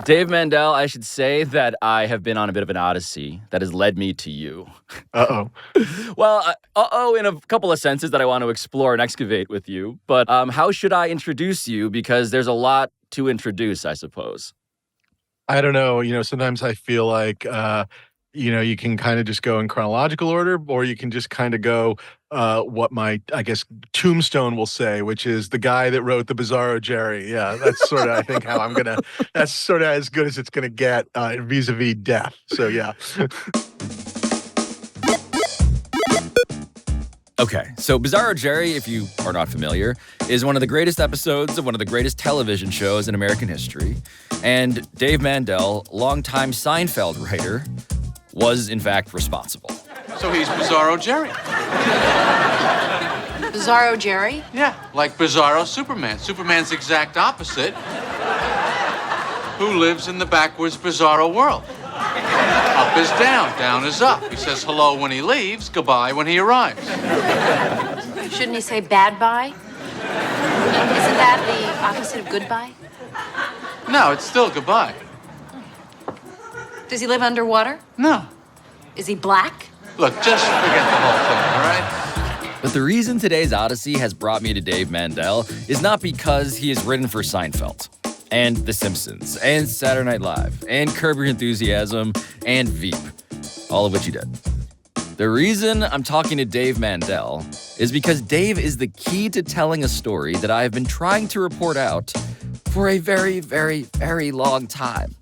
Dave Mandel, I should say that I have been on a bit of an odyssey that has led me to you. Uh-oh. Well, in a couple of senses that I want to explore and excavate with you. But how should I introduce you? Because there's a lot to introduce, I suppose. I don't know. Sometimes I feel like, you can kind of just go in chronological order, or you can just kind of go what my, I guess, tombstone will say, which is the guy that wrote the Bizarro Jerry. Yeah, that's sort of, I think, how I'm going to, that's sort of as good as it's going to get vis-a-vis death. So, yeah. Okay, so Bizarro Jerry, if you are not familiar, is one of the greatest episodes of one of the greatest television shows in American history. And Dave Mandel, longtime Seinfeld writer, was in fact responsible. So he's Bizarro Jerry. Bizarro Jerry? Yeah, like Bizarro Superman. Superman's exact opposite, who lives in the backwards Bizarro world. Up is down, down is up. He says hello when he leaves, goodbye when he arrives. Shouldn't he say bad bye? Isn't that the opposite of goodbye? No, it's still goodbye. Does he live underwater? No. Is he black? Look, just forget the whole thing, all right? But the reason today's Odyssey has brought me to Dave Mandel is not because he has written for Seinfeld, and The Simpsons, and Saturday Night Live, and Curb Your Enthusiasm, and Veep, all of which he did. The reason I'm talking to Dave Mandel is because Dave is the key to telling a story that I have been trying to report out for a very, very, very long time.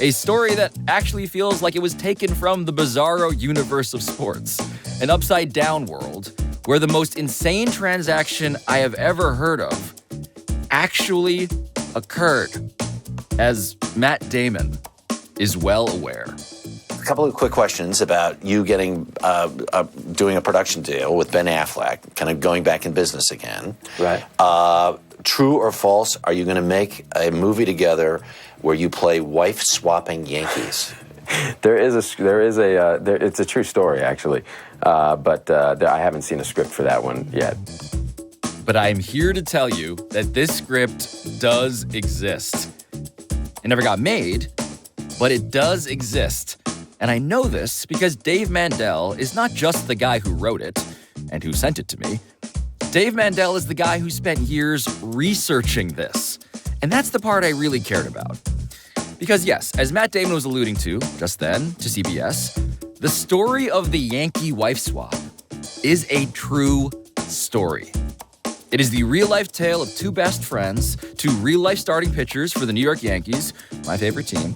A story that actually feels like it was taken from the bizarro universe of sports, an upside-down world where the most insane transaction I have ever heard of actually occurred, as Matt Damon is well aware. A couple of quick questions about you getting doing a production deal with Ben Affleck, kind of going back in business again. Right. True or false? Are you going to make a movie together where you play wife-swapping Yankees? It's a true story, actually, but I haven't seen a script for that one yet. But I'm here to tell you that this script does exist. It never got made, but it does exist. And I know this because Dave Mandel is not just the guy who wrote it and who sent it to me. Dave Mandel is the guy who spent years researching this. And that's the part I really cared about. Because yes, as Matt Damon was alluding to just then to CBS, the story of the Yankee wife swap is a true story. It is the real-life tale of two best friends, two real-life starting pitchers for the New York Yankees, my favorite team,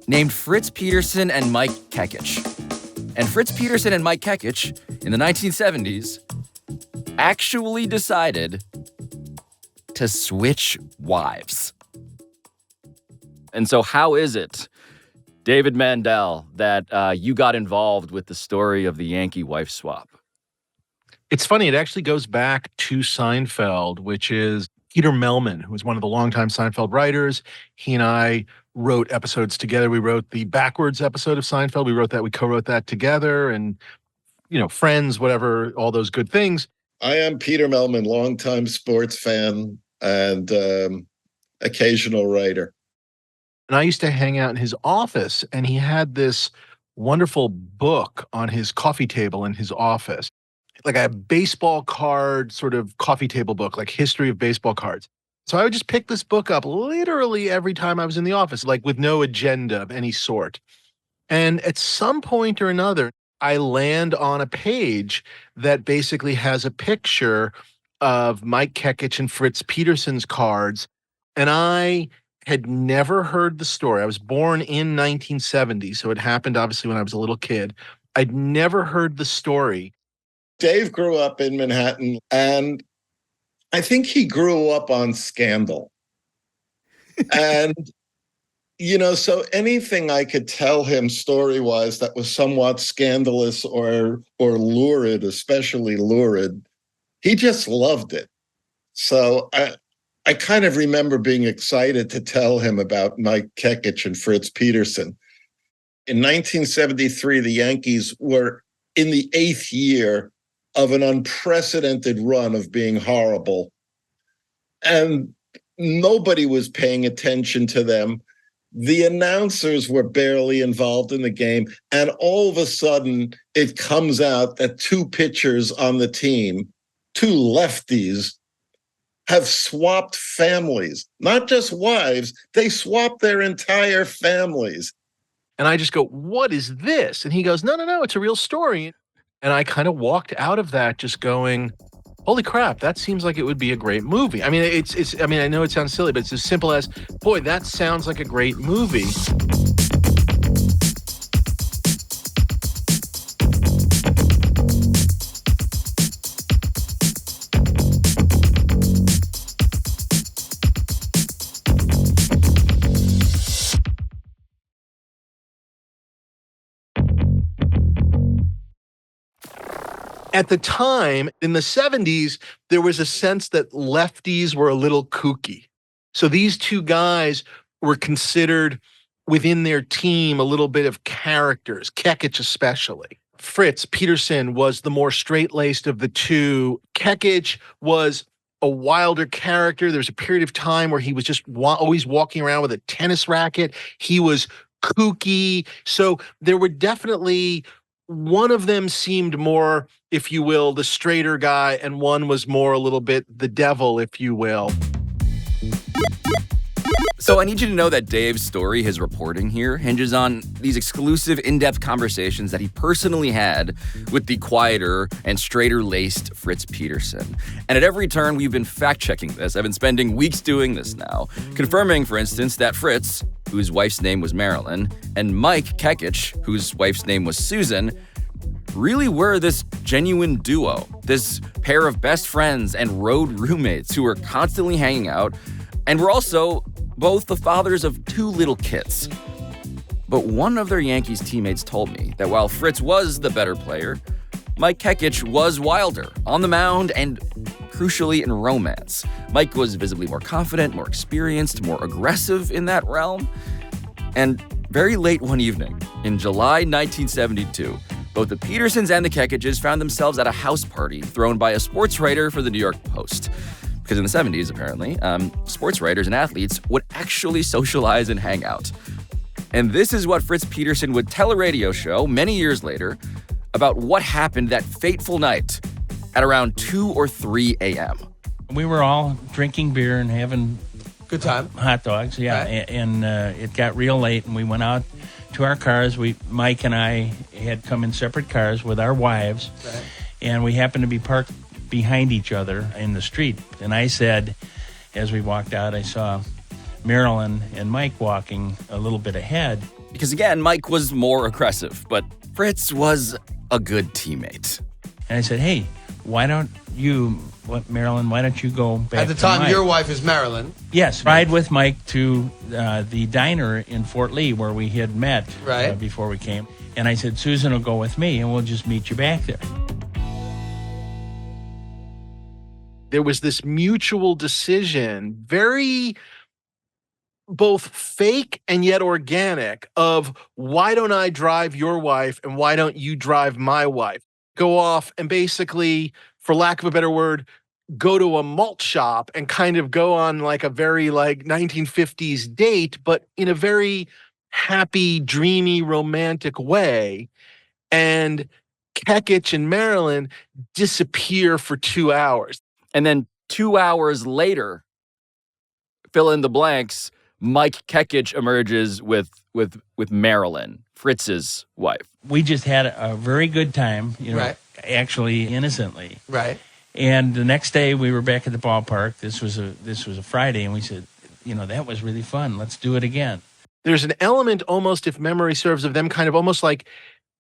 named Fritz Peterson and Mike Kekich. And Fritz Peterson and Mike Kekich, in the 1970s, actually decided to switch wives. And so how is it, David Mandel, that you got involved with the story of the Yankee wife swap? It's funny. It actually goes back to Seinfeld, which is Peter Melman, who was one of the longtime Seinfeld writers. He and I wrote episodes together. We wrote the backwards episode of Seinfeld. We co-wrote that together, and, Friends, whatever, all those good things. I am Peter Melman, longtime sports fan and occasional writer. And I used to hang out in his office, and he had this wonderful book on his coffee table in his office, like a baseball card sort of coffee table book, like history of baseball cards. So I would just pick this book up literally every time I was in the office, like with no agenda of any sort. And at some point or another, I land on a page that basically has a picture of Mike Kekich and Fritz Peterson's cards. And I had never heard the story. I was born in 1970, so it happened obviously when I was a little kid. I'd never heard the story. Dave grew up in Manhattan, and I think he grew up on Scandal. And, so anything I could tell him story-wise that was somewhat scandalous or lurid, especially lurid, he just loved it. So I kind of remember being excited to tell him about Mike Kekich and Fritz Peterson. In 1973, the Yankees were in the 8th year of an unprecedented run of being horrible. And nobody was paying attention to them. The announcers were barely involved in the game. And all of a sudden, it comes out that two pitchers on the team, two lefties, have swapped families, not just wives. They swapped their entire families. And I just go, what is this? And he goes, no, it's a real story. And I kind of walked out of that just going, holy crap, that seems like it would be a great movie. I mean, I know it sounds silly, but it's as simple as, boy, that sounds like a great movie. At the time, in the 70s, there was a sense that lefties were a little kooky. So these two guys were considered within their team a little bit of characters, Kekich especially. Fritz, Peterson, was the more straight-laced of the two. Kekich was a wilder character. There was a period of time where he was just always walking around with a tennis racket. He was kooky. So there were definitely, one of them seemed more, if you will, the straighter guy, and one was more a little bit the devil, if you will. So I need you to know that Dave's story, his reporting here, hinges on these exclusive, in-depth conversations that he personally had with the quieter and straighter-laced Fritz Peterson. And at every turn, we've been fact-checking this. I've been spending weeks doing this now, confirming, for instance, that Fritz, whose wife's name was Marilyn, and Mike Kekich, whose wife's name was Susan, really were this genuine duo, this pair of best friends and road roommates who were constantly hanging out, and were also both the fathers of two little kids. But one of their Yankees teammates told me that while Fritz was the better player, Mike Kekich was wilder on the mound and, crucially, in romance. Mike was visibly more confident, more experienced, more aggressive in that realm. And very late one evening, in July 1972, both the Petersons and the Kekiches found themselves at a house party thrown by a sports writer for the New York Post. Because in the 70s, apparently, sports writers and athletes would actually socialize and hang out. And this is what Fritz Peterson would tell a radio show many years later about what happened that fateful night at around 2 or 3 a.m. We were all drinking beer and having good time, hot dogs, yeah. Right. And it got real late, and we went out to our cars. Mike and I had come in separate cars with our wives, right. And we happened to be parked behind each other in the street. And I said, as we walked out, I saw Marilyn and Mike walking a little bit ahead. Because again, Mike was more aggressive, but Fritz was a good teammate. And I said, hey, Marilyn, why don't you go back at the time, Mike? Your wife is Marilyn. Yes, ride with Mike to the diner in Fort Lee where we had met before we came. And I said, Susan will go with me and we'll just meet you back there. There was this mutual decision, very both fake and yet organic, of why don't I drive your wife and why don't you drive my wife? Go off and basically, for lack of a better word, go to a malt shop and kind of go on like a very 1950s date, but in a very happy, dreamy, romantic way. And Kekich and Marilyn disappear for 2 hours. And then 2 hours later, fill in the blanks, Mike Kekich emerges with Marilyn, Fritz's wife. We just had a very good time, right. Actually innocently. Right. And the next day we were back at the ballpark. This was a Friday, and we said, that was really fun. Let's do it again. There's an element almost, if memory serves, of them kind of almost like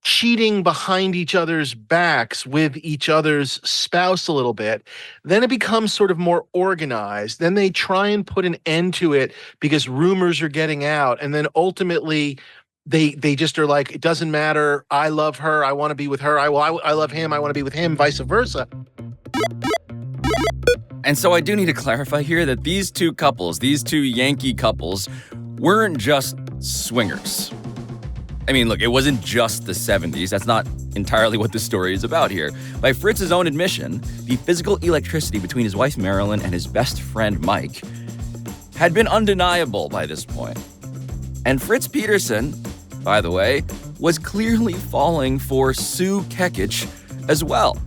cheating behind each other's backs with each other's spouse a little bit. Then it becomes sort of more organized. Then they try and put an end to it because rumors are getting out. And then ultimately they just are like, it doesn't matter. I love her. I want to be with her. I love him. I want to be with him, vice versa. And so I do need to clarify here that these two Yankee couples, weren't just swingers. I mean, look, it wasn't just the 70s. That's not entirely what the story is about here. By Fritz's own admission, the physical electricity between his wife Marilyn and his best friend Mike had been undeniable by this point. And Fritz Peterson, by the way, was clearly falling for Sue Kekich as well.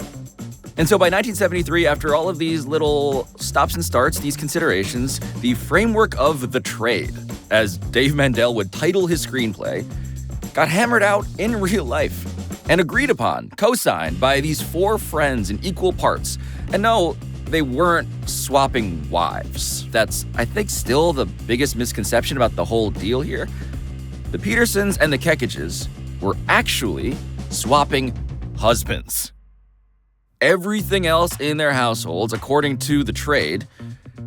And so by 1973, after all of these little stops and starts, these considerations, the framework of The Trade, as Dave Mandel would title his screenplay, got hammered out in real life and agreed upon, co-signed by these four friends in equal parts. And no, they weren't swapping wives. That's, I think, still the biggest misconception about the whole deal here. The Petersons and the Kekiches were actually swapping husbands. Everything else in their households, according to The Trade,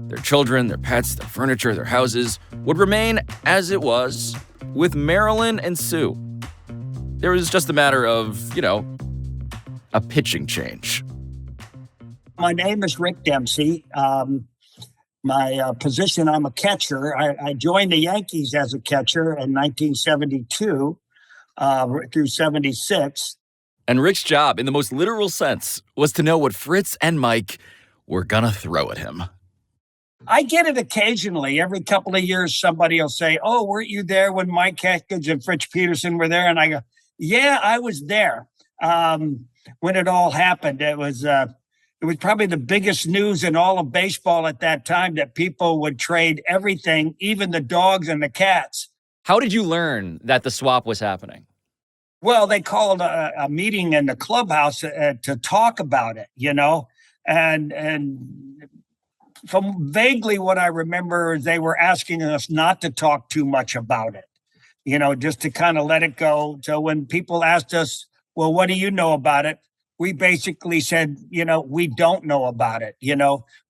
their children, their pets, their furniture, their houses, would remain as it was with Marilyn and Sue. There was just a matter of, a pitching change. My name is Rick Dempsey. My position, I'm a catcher. I joined the Yankees as a catcher in 1972 through 76. And Rick's job, in the most literal sense, was to know what Fritz and Mike were gonna throw at him. I get it occasionally. Every couple of years, somebody will say, "Oh, weren't you there when Mike Kekich and Fritz Peterson were there?" And I go, "Yeah, I was there when it all happened." It was probably the biggest news in all of baseball at that time, that people would trade everything, even the dogs and the cats. How did you learn that the swap was happening? Well, they called a meeting in the clubhouse to talk about it, and from vaguely what I remember, they were asking us not to talk too much about it, just to kind of let it go. So when people asked us, "Well, what do you know about it?" we basically said, we don't know about it.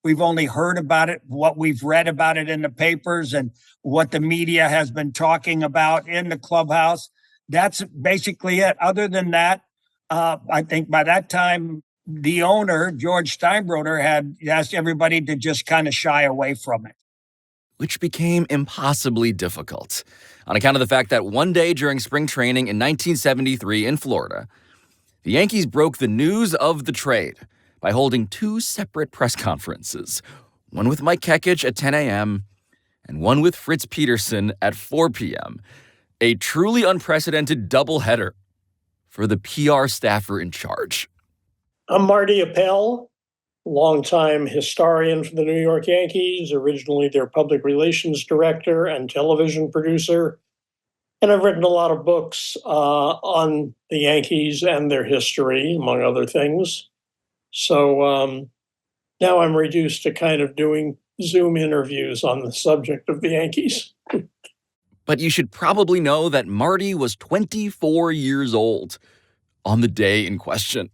We've only heard about it, what we've read about it in the papers and what the media has been talking about in the clubhouse. That's basically it. Other than that, I think by that time, the owner, George Steinbroder, had asked everybody to just kind of shy away from it. Which became impossibly difficult on account of the fact that one day during spring training in 1973 in Florida, the Yankees broke the news of the trade by holding two separate press conferences, one with Mike Kekich at 10 a.m. and one with Fritz Peterson at 4 p.m., a truly unprecedented doubleheader for the PR staffer in charge. I'm Marty Appel, longtime historian for the New York Yankees, originally their public relations director and television producer. And I've written a lot of books on the Yankees and their history, among other things. So now I'm reduced to kind of doing Zoom interviews on the subject of the Yankees. But you should probably know that Marty was 24 years old on the day in question.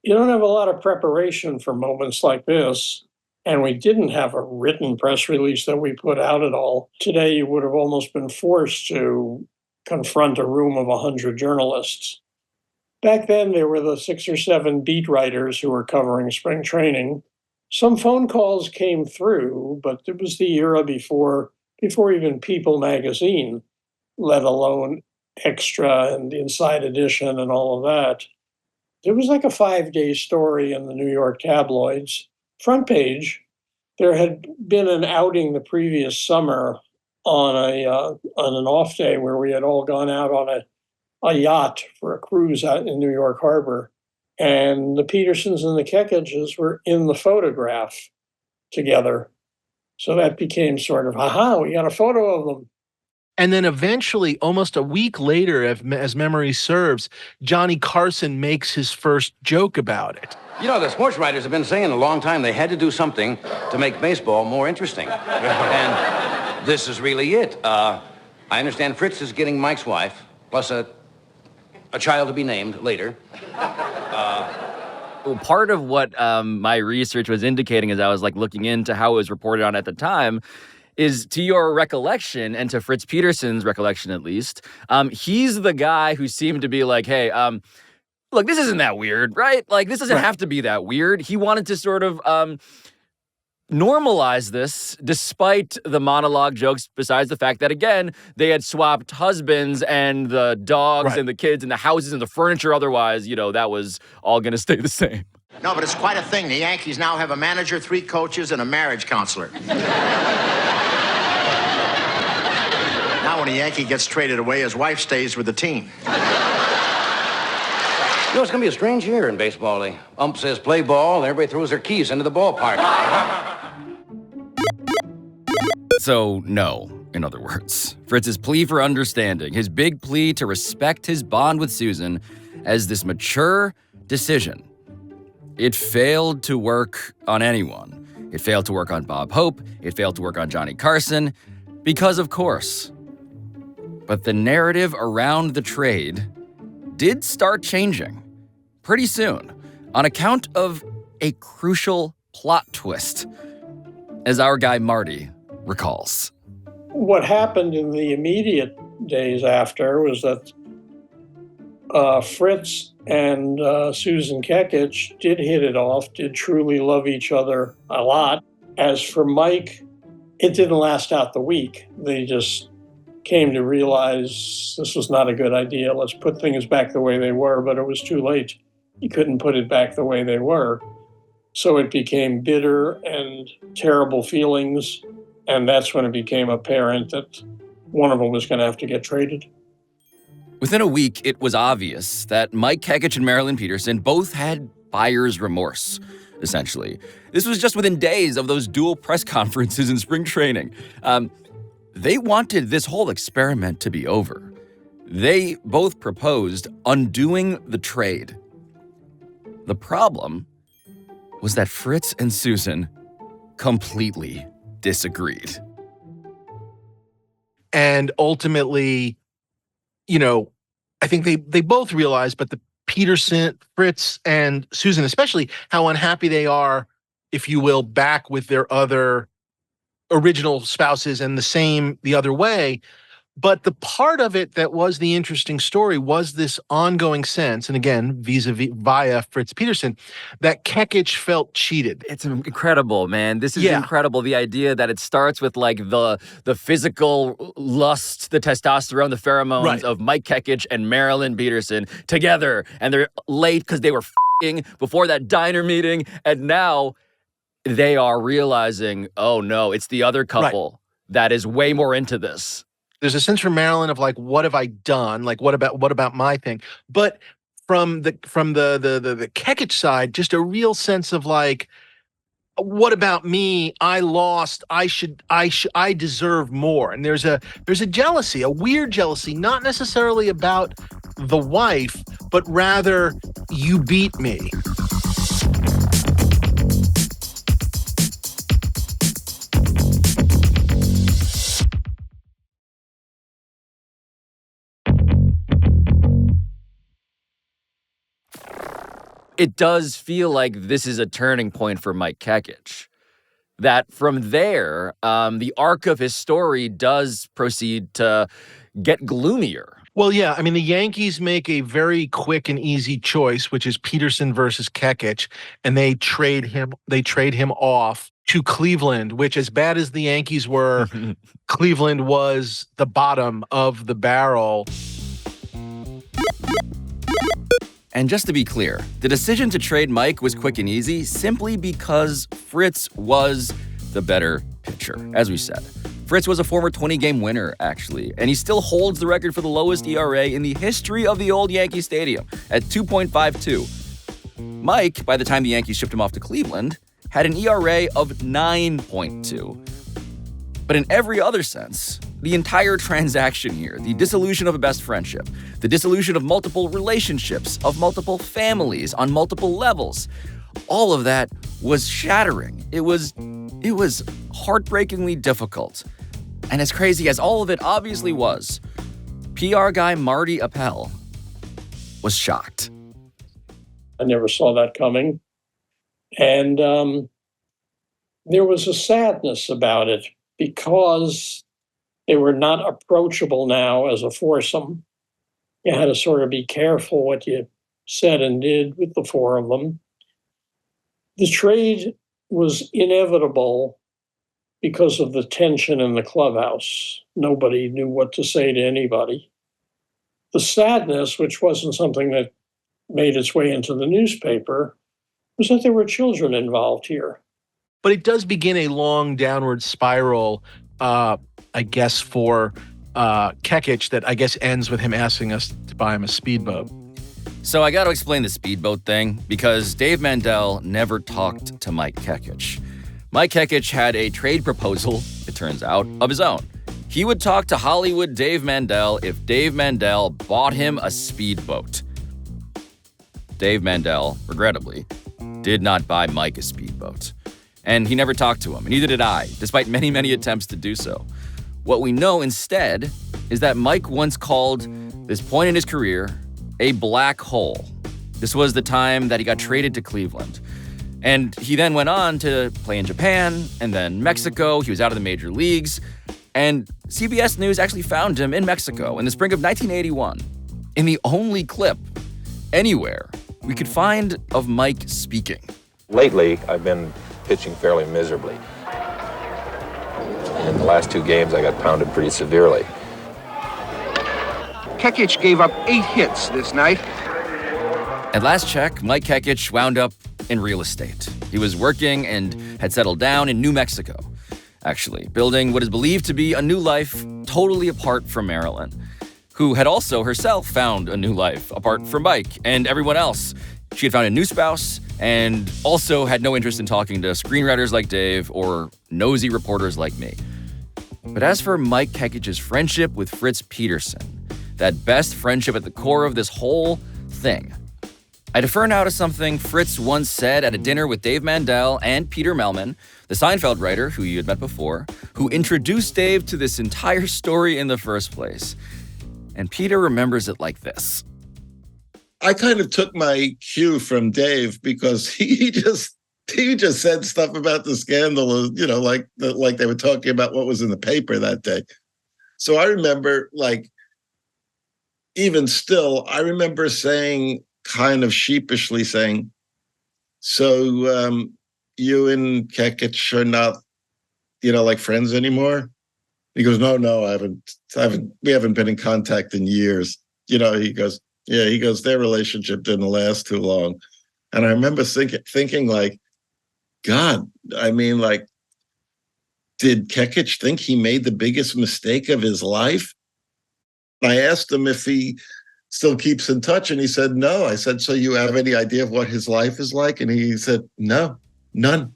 You don't have a lot of preparation for moments like this, and we didn't have a written press release that we put out at all. Today, you would have almost been forced to confront a room of 100 journalists. Back then, there were the 6 or 7 beat writers who were covering spring training. Some phone calls came through, but it was the era before even People magazine, let alone Extra and Inside Edition and all of that. It was like a 5-day story in the New York tabloids. Front page, there had been an outing the previous summer on an off day where we had all gone out on a yacht for a cruise out in New York Harbor. And the Petersons and the Kekiches were in the photograph together. So that became sort of, we got a photo of them. And then eventually, almost a week later, as memory serves, Johnny Carson makes his first joke about it. The sports writers have been saying a long time they had to do something to make baseball more interesting. And this is really it. I understand Fritz is getting Mike's wife, plus a child to be named later. Part of what my research was indicating as I was looking into how it was reported on at the time is, to your recollection, and to Fritz Peterson's recollection at least, he's the guy who seemed to be like, hey, look, this isn't that weird, right? This doesn't have to be that weird. He wanted to sort of normalize this despite the monologue jokes, besides the fact that, again, they had swapped husbands and the dogs and the kids and the houses and the furniture. Otherwise, that was all going to stay the same. No, but it's quite a thing. The Yankees now have a manager, 3 coaches, and a marriage counselor. Now, now when a Yankee gets traded away, his wife stays with the team. You know, it's going to be a strange year in baseball. The ump says play ball, and everybody throws their keys into the ballpark. So, no, in other words. Fritz's plea for understanding, his big plea to respect his bond with Susan as this mature decision. It failed to work on anyone. It failed to work on Bob Hope. It failed to work on Johnny Carson. Because, of course. But the narrative around the trade did start changing pretty soon on account of a crucial plot twist, as our guy Marty recalls. What happened in the immediate days after was that Fritz and Susan Kekich did hit it off, did truly love each other a lot. As for Mike, it didn't last out the week. They just came to realize this was not a good idea. Let's put things back the way they were, but it was too late. You couldn't put it back the way they were. So it became bitter and terrible feelings, and that's when it became apparent that one of them was going to have to get traded. Within a week, it was obvious that Mike Kekich and Marilyn Peterson both had buyer's remorse, essentially. This was just within days of those dual press conferences in spring training. They wanted this whole experiment to be over. They both proposed undoing the trade. The problem was that Fritz and Susan completely disagreed. And ultimately, I think they both realized, but the Peterson, Fritz, and Susan especially, how unhappy they are, if you will, back with their other original spouses and the other way. But the part of it that was the interesting story was this ongoing sense, and again, via Fritz Peterson, that Kekich felt cheated. It's incredible, man. This is incredible. The idea that it starts with like the physical lust, the testosterone, the pheromones of Mike Kekich and Marilyn Peterson together, and they're late because they were f***ing before that diner meeting, and now they are realizing, oh no, it's the other couple that is way more into this. There's a sense from Marilyn of like, what have I done? Like, what about my thing? But from the Kekich side, just a real sense of like, what about me? I lost. I deserve more. And there's a jealousy, a weird jealousy, not necessarily about the wife, but rather you beat me. It does feel like this is a turning point for Mike Kekich. That from there, the arc of his story does proceed to get gloomier. Well, yeah. I mean, the Yankees make a very quick and easy choice, which is Peterson versus Kekich, and they trade him off to Cleveland, which, as bad as the Yankees were, Cleveland was the bottom of the barrel. And just to be clear, the decision to trade Mike was quick and easy simply because Fritz was the better pitcher, as we said. Fritz was a former 20-game winner, actually, and he still holds the record for the lowest ERA in the history of the old Yankee Stadium at 2.52. Mike, by the time the Yankees shipped him off to Cleveland, had an ERA of 9.2. But in every other sense, the entire transaction here, the dissolution of a best friendship, the dissolution of multiple relationships, of multiple families on multiple levels, all of that was shattering. It was heartbreakingly difficult. And as crazy as all of it obviously was, PR guy Marty Appel was shocked. I never saw that coming. And there was a sadness about it because they were not approachable now as a foursome. You had to sort of be careful what you said and did with the four of them. The trade was inevitable because of the tension in the clubhouse. Nobody knew what to say to anybody. The sadness, which wasn't something that made its way into the newspaper, was that there were children involved here. But it does begin a long downward spiral, I guess, for Kekich that I guess ends with him asking us to buy him a speedboat. So I got to explain the speedboat thing because Dave Mandel never talked to Mike Kekich. Mike Kekich had a trade proposal, it turns out, of his own. He would talk to Hollywood Dave Mandel if Dave Mandel bought him a speedboat. Dave Mandel, regrettably, did not buy Mike a speedboat. And he never talked to him, and neither did I, despite many, many attempts to do so. What we know instead is that Mike once called this point in his career a black hole. This was the time that he got traded to Cleveland. And he then went on to play in Japan and then Mexico. He was out of the major leagues. And CBS News actually found him in Mexico in the spring of 1981 in the only clip anywhere we could find of Mike speaking. Lately, I've been pitching fairly miserably. In the last 2 games, I got pounded pretty severely. Kekich gave up 8 hits this night. At last check, Mike Kekich wound up in real estate. He was working and had settled down in New Mexico, actually, building what is believed to be a new life totally apart from Marilyn, who had also herself found a new life apart from Mike and everyone else. She had found a new spouse and also had no interest in talking to screenwriters like Dave or nosy reporters like me. But as for Mike Kekich's friendship with Fritz Peterson, that best friendship at the core of this whole thing, I defer now to something Fritz once said at a dinner with Dave Mandel and Peter Melman, the Seinfeld writer who you had met before, who introduced Dave to this entire story in the first place. And Peter remembers it like this. I kind of took my cue from Dave because he just said stuff about the scandal, you know, like they were talking about what was in the paper that day. So I remember, like, even still, I remember saying, kind of sheepishly saying, so you and Kekich are not, you know, like friends anymore? He goes, no, we haven't been in contact in years. You know, he goes, their relationship didn't last too long. And I remember thinking like, God, I mean, like, did Kekich think he made the biggest mistake of his life? I asked him if he still keeps in touch, and he said, no. I said, so you have any idea of what his life is like? And he said, no, none.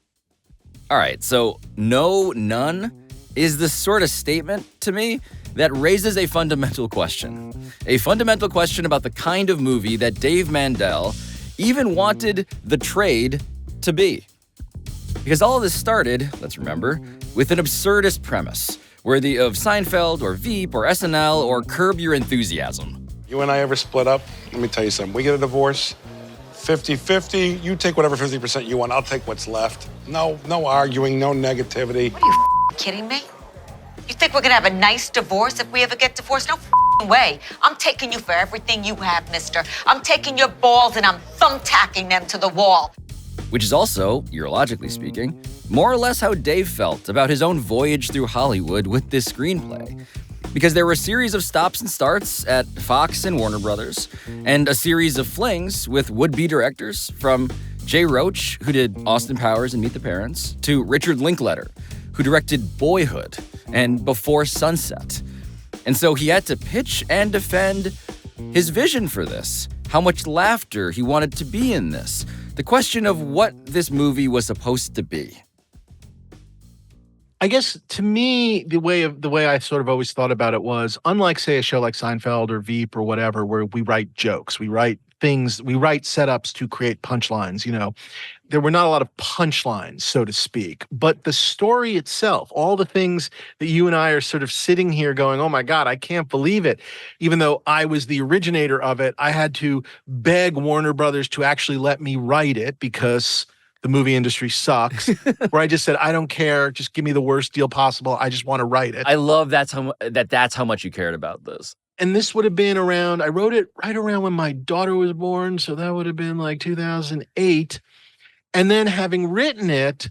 All right, so no, none is the sort of statement to me that raises a fundamental question. A fundamental question about the kind of movie that Dave Mandel even wanted the trade to be. Because all of this started, let's remember, with an absurdist premise, worthy of Seinfeld or Veep or SNL or Curb Your Enthusiasm. You and I ever split up? Let me tell you something. We get a divorce, 50-50. You take whatever 50% you want. I'll take what's left. No arguing, no negativity. What are you kidding me? You think we're gonna have a nice divorce if we ever get divorced? No way. I'm taking you for everything you have, mister. I'm taking your balls and I'm thumbtacking them to the wall. Which is also, urologically speaking, more or less how Dave felt about his own voyage through Hollywood with this screenplay. Because there were a series of stops and starts at Fox and Warner Brothers, and a series of flings with would-be directors from Jay Roach, who did Austin Powers and Meet the Parents, to Richard Linklater, who directed Boyhood and Before Sunset. And so he had to pitch and defend his vision for this, how much laughter he wanted to be in this, the question of what this movie was supposed to be. I guess to me, the way I sort of always thought about it was, unlike, say, a show like Seinfeld or Veep or whatever, where we write jokes, we write things, we write setups to create punchlines, you know, there were not a lot of punchlines, so to speak. But the story itself, all the things that you and I are sort of sitting here going, oh my God, I can't believe it. Even though I was the originator of it, I had to beg Warner Brothers to actually let me write it because the movie industry sucks, where I just said, I don't care. Just give me the worst deal possible. I just want to write it. I love that's how much you cared about this. And this would have been around, I wrote it right around when my daughter was born. So that would have been like 2008. And then having written it,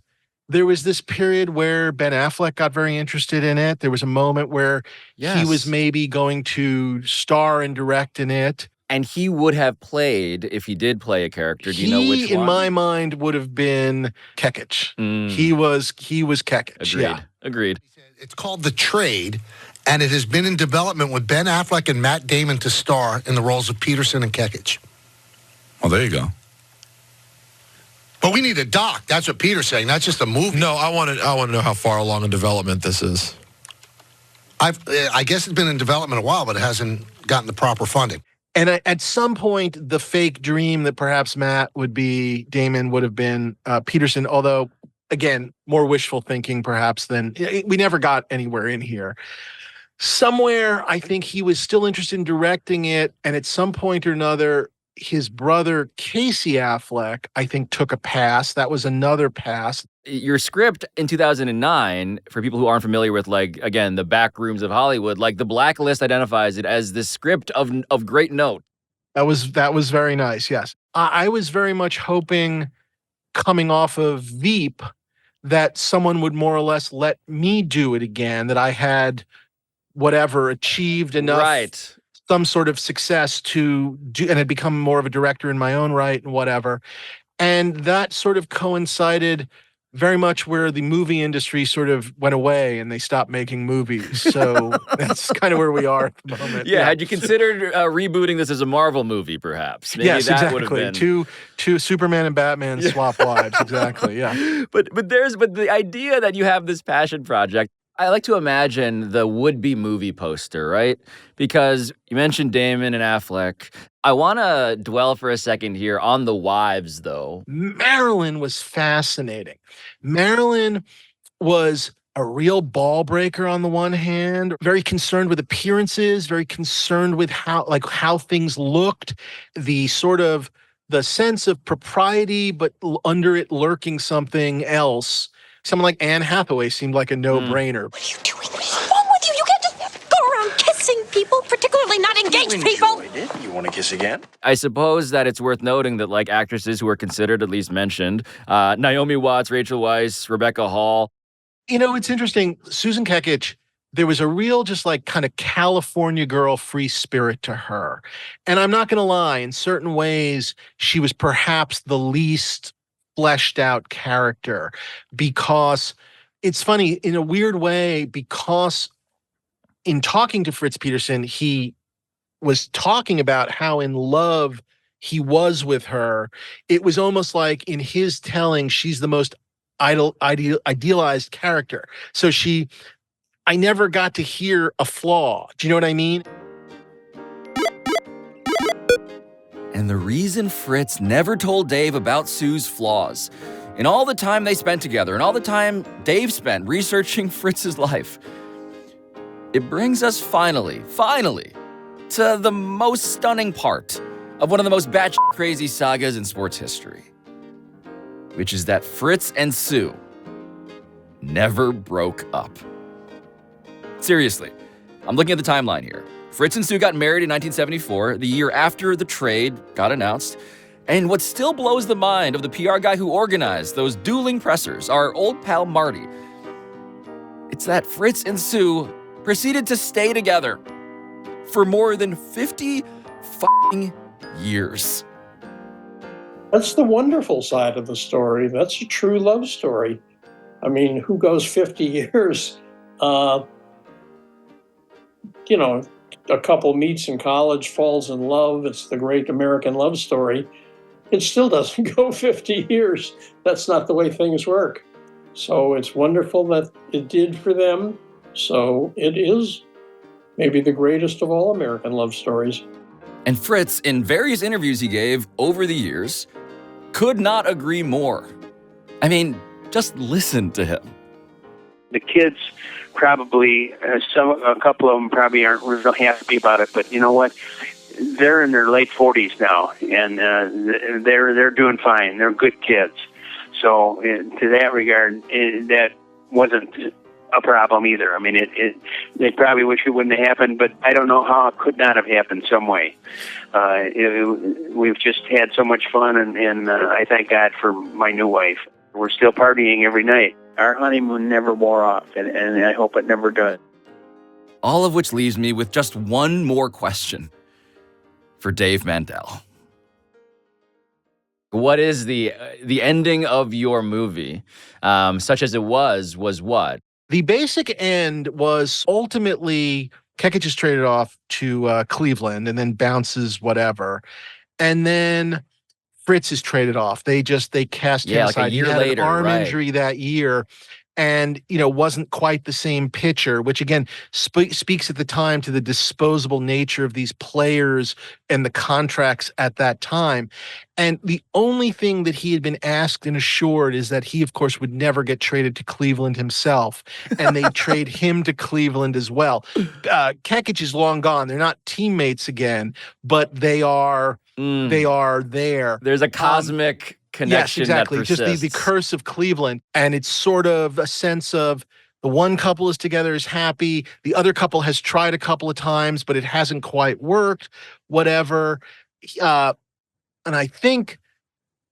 there was this period where Ben Affleck got very interested in it. There was a moment where he was maybe going to star and direct in it. And he would have played, if he did play a character, do you know which one? In my mind, would have been Kekich. He was Kekich. Agreed. Yeah. Agreed. It's called The Trade, and it has been in development with Ben Affleck and Matt Damon to star in the roles of Peterson and Kekich. Well, there you go. But we need a doc. That's what Peter's saying, not just a movie. No, I want to know how far along in development this is. I guess it's been in development a while, but it hasn't gotten the proper funding. And at some point, the fake dream that perhaps Matt would be Damon would have been Peterson, although, again, more wishful thinking perhaps than we never got anywhere in here. Somewhere, I think he was still interested in directing it, and at some point or another, his brother Casey Affleck, I think, took a pass. That was another pass. Your script in 2009, for people who aren't familiar with, like, again, the back rooms of Hollywood, like the Blacklist identifies it as the script of great note. That was very nice, yes. I was very much hoping, coming off of Veep, that someone would more or less let me do it again, that I had achieved enough, some sort of success to do, and had become more of a director in my own right and whatever. And that sort of coincided very much where the movie industry sort of went away and they stopped making movies. So that's kind of where we are at the moment. Yeah. Had you considered rebooting this as a Marvel movie, perhaps? Maybe yes, that exactly. Would have been... Two Superman and Batman swap wives. Exactly. Yeah. But the idea that you have this passion project, I like to imagine the would-be movie poster, right? Because you mentioned Damon and Affleck. I want to dwell for a second here on the wives, though. Marilyn was fascinating. Marilyn was a real ball breaker on the one hand, very concerned with appearances, very concerned with how things looked, the sense of propriety, but under it lurking something else. Someone like Anne Hathaway seemed like a no-brainer. What are you doing? What's wrong with you? You can't just go around kissing people, particularly not engaged people. You want to kiss again? I suppose that it's worth noting that, like, actresses who were considered, at least mentioned, Naomi Watts, Rachel Weisz, Rebecca Hall. You know, it's interesting. Susan Kekich, there was a real just like kind of California girl free spirit to her. And I'm not going to lie, in certain ways, she was perhaps the least fleshed out character, because it's funny in a weird way, because in talking to Fritz Peterson, he was talking about how in love he was with her. It was almost like in his telling, she's the most idealized character. So I never got to hear a flaw. Do you know what I mean? And the reason Fritz never told Dave about Sue's flaws, in all the time they spent together and all the time Dave spent researching Fritz's life, it brings us finally, to the most stunning part of one of the most batshit crazy sagas in sports history, which is that Fritz and Sue never broke up. Seriously, I'm looking at the timeline here. Fritz and Sue got married in 1974, the year after the trade got announced. And what still blows the mind of the PR guy who organized those dueling pressers, our old pal Marty, it's that Fritz and Sue proceeded to stay together for more than 50 fucking years. That's the wonderful side of the story. That's a true love story. I mean, who goes 50 years? A couple meets in college, falls in love. It's the great American love story. It still doesn't go 50 years. That's not the way things work. So it's wonderful that it did for them. So it is maybe the greatest of all American love stories. And Fritz, in various interviews he gave over the years, could not agree more. I mean, just listen to him. The kids probably, a couple of them probably aren't real happy about it, but you know what? They're in their late 40s now, and they're doing fine. They're good kids. So to that regard, that wasn't a problem either. I mean, they probably wish it wouldn't have happened, but I don't know how it could not have happened some way. We've just had so much fun, and I thank God for my new wife. We're still partying every night. Our honeymoon never wore off, and I hope it never does. All of which leaves me with just one more question for Dave Mandel. What is the ending of your movie, such as it was what? The basic end was ultimately Kekich is traded off to Cleveland and then bounces whatever. And then Fritz is traded off. They cast him like a aside. year He had later, an arm right. injury that year and, wasn't quite the same pitcher, which again speaks at the time to the disposable nature of these players and the contracts at that time. And the only thing that he had been asked and assured is that he, of course, would never get traded to Cleveland himself. And they trade him to Cleveland as well. Kekich is long gone. They're not teammates again, but they are there. There's a cosmic connection. Yes, exactly. That Just persists. the curse of Cleveland. And it's sort of a sense of the one couple is together, is happy. The other couple has tried a couple of times, but it hasn't quite worked, whatever. And I think,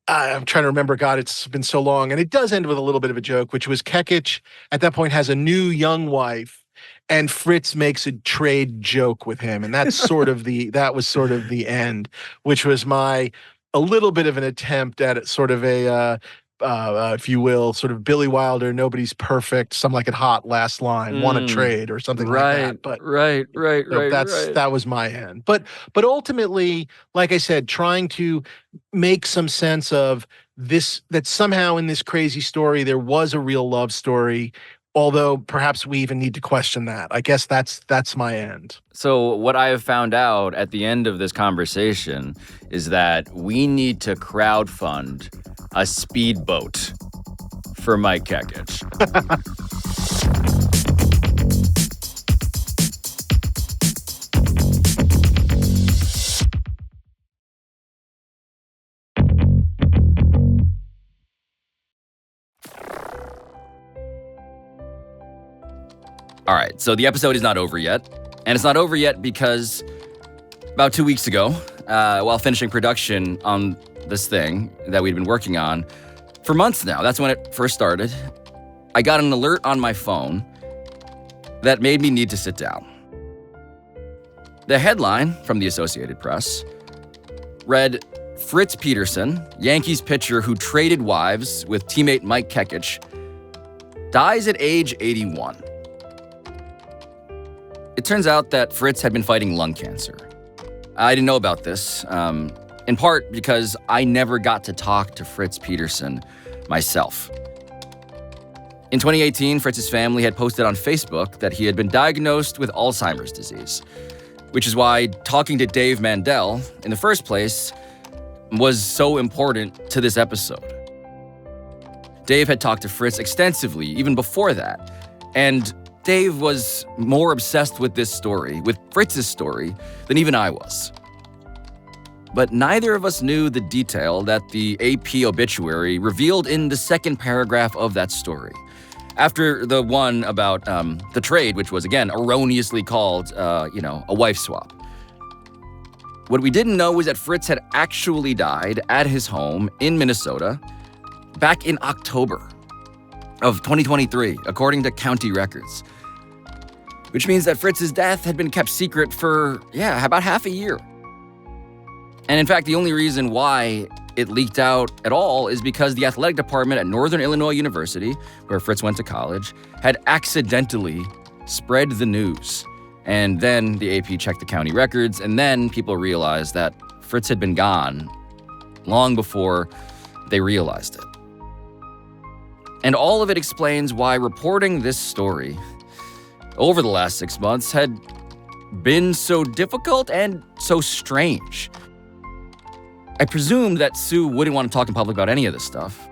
I'm trying to remember, God, it's been so long. And it does end with a little bit of a joke, which was Kekich at that point has a new young wife. And Fritz makes a trade joke with him. And that's that was sort of the end, which was a little bit of an attempt at sort of if you will, sort of Billy Wilder, nobody's perfect, some like it hot last line, want to trade or something like that. But right. That was my end. But ultimately, like I said, trying to make some sense of this, that somehow in this crazy story, there was a real love story. Although perhaps we even need to question that. I guess that's my end. So what I have found out at the end of this conversation is that we need to crowdfund a speedboat for Mike Kekich. All right, so the episode is not over yet. And it's not over yet because about 2 weeks ago, while finishing production on this thing that we'd been working on for months now, that's when it first started, I got an alert on my phone that made me need to sit down. The headline from the Associated Press read, Fritz Peterson, Yankees pitcher who traded wives with teammate Mike Kekich, dies at age 81. It turns out that Fritz had been fighting lung cancer. I didn't know about this, in part because I never got to talk to Fritz Peterson myself. In 2018, Fritz's family had posted on Facebook that he had been diagnosed with Alzheimer's disease, which is why talking to Dave Mandel in the first place was so important to this episode. Dave had talked to Fritz extensively even before that, and Dave was more obsessed with this story, with Fritz's story, than even I was. But neither of us knew the detail that the AP obituary revealed in the second paragraph of that story. After the one about the trade, which was, again, erroneously called, a wife swap. What we didn't know was that Fritz had actually died at his home in Minnesota back in October of 2023, according to county records. Which means that Fritz's death had been kept secret for, about half a year. And in fact, the only reason why it leaked out at all is because the athletic department at Northern Illinois University, where Fritz went to college, had accidentally spread the news. And then the AP checked the county records, and then people realized that Fritz had been gone long before they realized it. And all of it explains why reporting this story over the last 6 months had been so difficult and so strange. I presumed that Sue wouldn't want to talk in public about any of this stuff.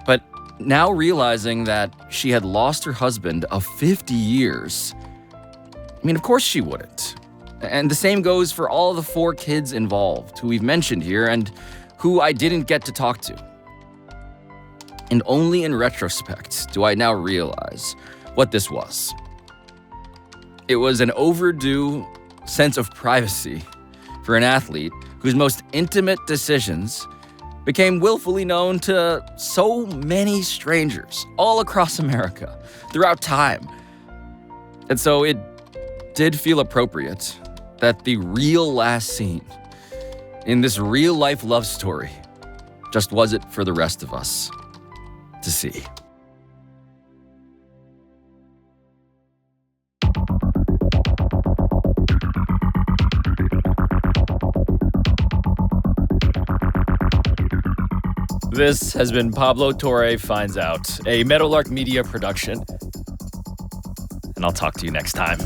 But now realizing that she had lost her husband of 50 years, of course she wouldn't. And the same goes for all the 4 kids involved who we've mentioned here and who I didn't get to talk to. And only in retrospect do I now realize what this was. It was an overdue sense of privacy for an athlete whose most intimate decisions became willfully known to so many strangers all across America throughout time. And so it did feel appropriate that the real last scene in this real-life love story just wasn't for the rest of us to see. This has been Pablo Torre Finds Out, a Meadowlark Media production. And I'll talk to you next time.